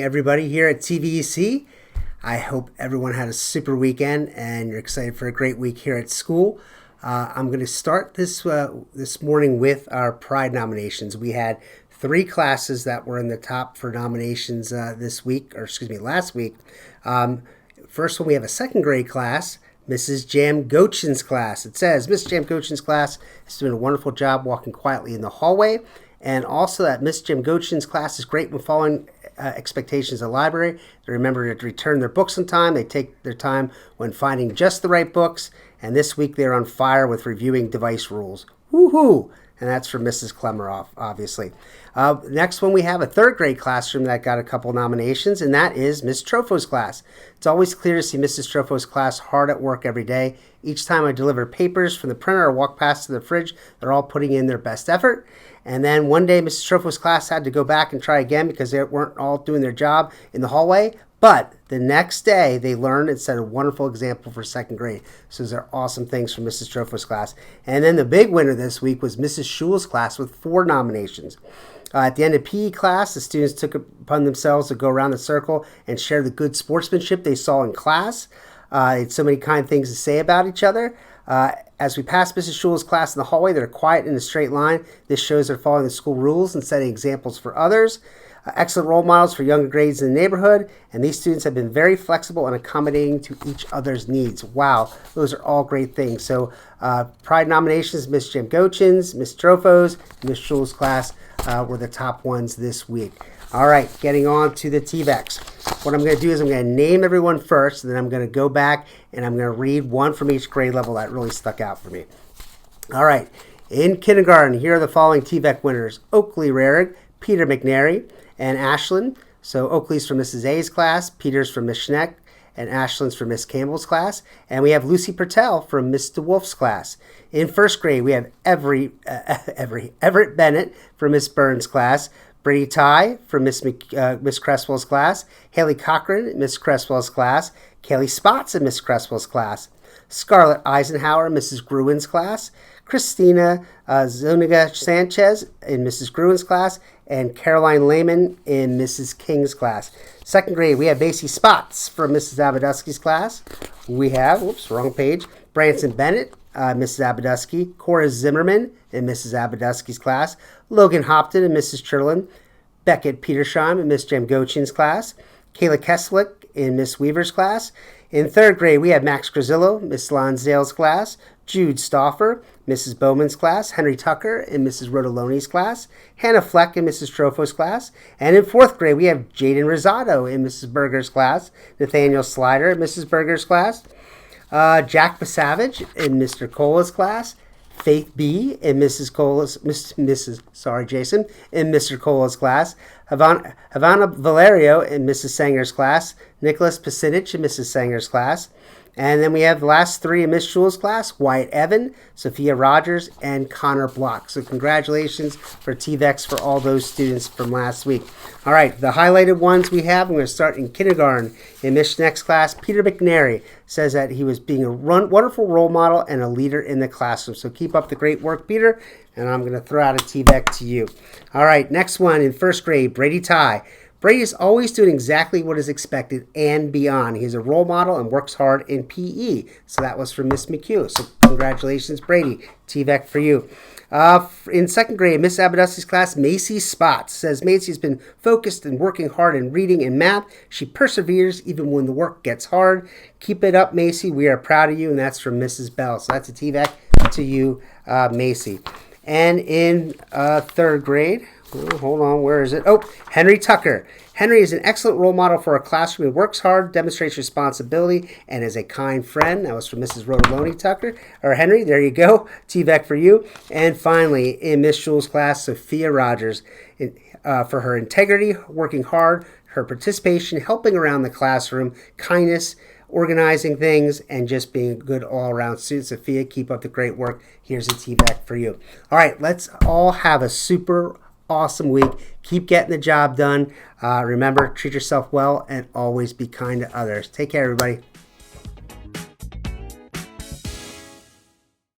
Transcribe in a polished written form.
everybody here at TVEC. I hope everyone had a super weekend and you're excited for a great week here at school. I'm going to start this morning with our Pride nominations. We had 3 classes that were in the top for nominations last week. First one, we have a second grade class, Mrs. Jam Gochin's class. It says, Mrs. Jam Gochin's class is doing a wonderful job walking quietly in the hallway. And also that Miss Jim Gochin's class is great when following expectations of the library. They remember to return their books on time. They take their time when finding just the right books. And this week they're on fire with reviewing device rules. Woohoo! And that's from Mrs. Klemeroff, obviously. Next one, we have a 3rd grade classroom that got a couple nominations, and that is Miss Trofo's class. It's always clear to see Mrs. Trofo's class hard at work every day. Each time I deliver papers from the printer or walk past to the fridge, they're all putting in their best effort. And then one day, Mrs. Trofo's class had to go back and try again because they weren't all doing their job in the hallway. But the next day, they learned and set a wonderful example for 2nd grade. So those are awesome things from Mrs. Trofo's class. And then the big winner this week was Mrs. Schul's class with 4 nominations. At the end of PE class, the students took it upon themselves to go around the circle and share the good sportsmanship they saw in class. Had so many kind things to say about each other. As we pass Mrs. Schul's class in the hallway, they're quiet in a straight line. This shows they're following the school rules and setting examples for others. Excellent role models for younger grades in the neighborhood, and these students have been very flexible and accommodating to each other's needs. Wow, those are all great things. So Pride nominations, Miss Jim Gochin's, Miss Trofo's, and Miss Schul's class were the top ones this week. All right, getting on to the TVEC'S. What I'm going to do is I'm going to name everyone first, and then I'm going to go back and I'm going to read one from each grade level that really stuck out for me. All right, in kindergarten, here are the following TVEC winners: Oakley Rarig, Peter McNary, and Ashlyn. So Oakley's from Mrs. A's class, Peter's from Miss Schneck, and Ashlyn's from Miss Campbell's class. And we have Lucy Pertell from Miss DeWolf's class. In 1st grade, we have Everett Bennett from Miss Burns' class, Brady Ty from Miss Cresswell's class, Haley Cochran in Miss Cresswell's class, Kaylee Spots in Miss Cresswell's class, Scarlett Eisenhower in Mrs. Gruen's class, Christina Zuniga Sanchez in Mrs. Gruen's class, and Caroline Lehman in Mrs. King's class. 2nd grade, we have Macy Spots from Mrs. Abadusky's class. We have, wrong page, Branson Bennett, Mrs. Abadusky, Cora Zimmerman in Mrs. Abadusky's class, Logan Hopton in Mrs. Churlin, Beckett Petersheim in Miss Jam Gochin's class, Kayla Keswick in Miss Weaver's class. In 3rd grade, we have Max Grzillo, Miss Lonsdale's class, Jude Stauffer, Mrs. Bowman's class, Henry Tucker in Mrs. Rotoloni's class, Hannah Fleck in Mrs. Trofo's class, and in 4th grade, we have Jaden Rosado in Mrs. Berger's class, Nathaniel Slider in Mrs. Berger's class, Jack Basavage in Mr. Cola's class, Faith B in Mrs. Cola's, Jason in Mr. Cola's class, Havana Valerio in Mrs. Sanger's class, Nicholas Pasinich in Mrs. Sanger's class, and then we have the last 3 in Miss Schul's class: Wyatt Evan, Sophia Rogers, and Connor Block. So congratulations for TVEC'S for all those students from last week. All right, the highlighted ones we have, I'm going to start in kindergarten. In Miss Schneck's class, Peter McNary says that he was being a wonderful role model and a leader in the classroom. So keep up the great work, Peter, and I'm going to throw out a TVEC to you. All right, next one in 1st grade, Brady Ty. Brady is always doing exactly what is expected and beyond. He's a role model and works hard in PE. So that was from Miss McHugh. So congratulations, Brady. TVEC for you. In 2nd grade, Miss Abadusky's class, Macy Spots says Macy's been focused and working hard in reading and math. She perseveres even when the work gets hard. Keep it up, Macy. We are proud of you. And that's from Mrs. Bell. So that's a TVEC to you, Macy. And in 3rd grade, hold on, where is it? Oh, Henry Tucker. Henry is an excellent role model for our classroom. He works hard, demonstrates responsibility, and is a kind friend. That was from Mrs. Rotoloni Tucker. Or Henry, there you go. TVEC for you. And finally, in Miss Schul's class, Sophia Rogers, for her integrity, working hard, her participation, helping around the classroom, kindness, organizing things, and just being a good all-around student. Sophia, keep up the great work. Here's a TVEC for you. All right, let's all have a super awesome week. Keep getting the job done. Remember, treat yourself well and always be kind to others. Take care, everybody.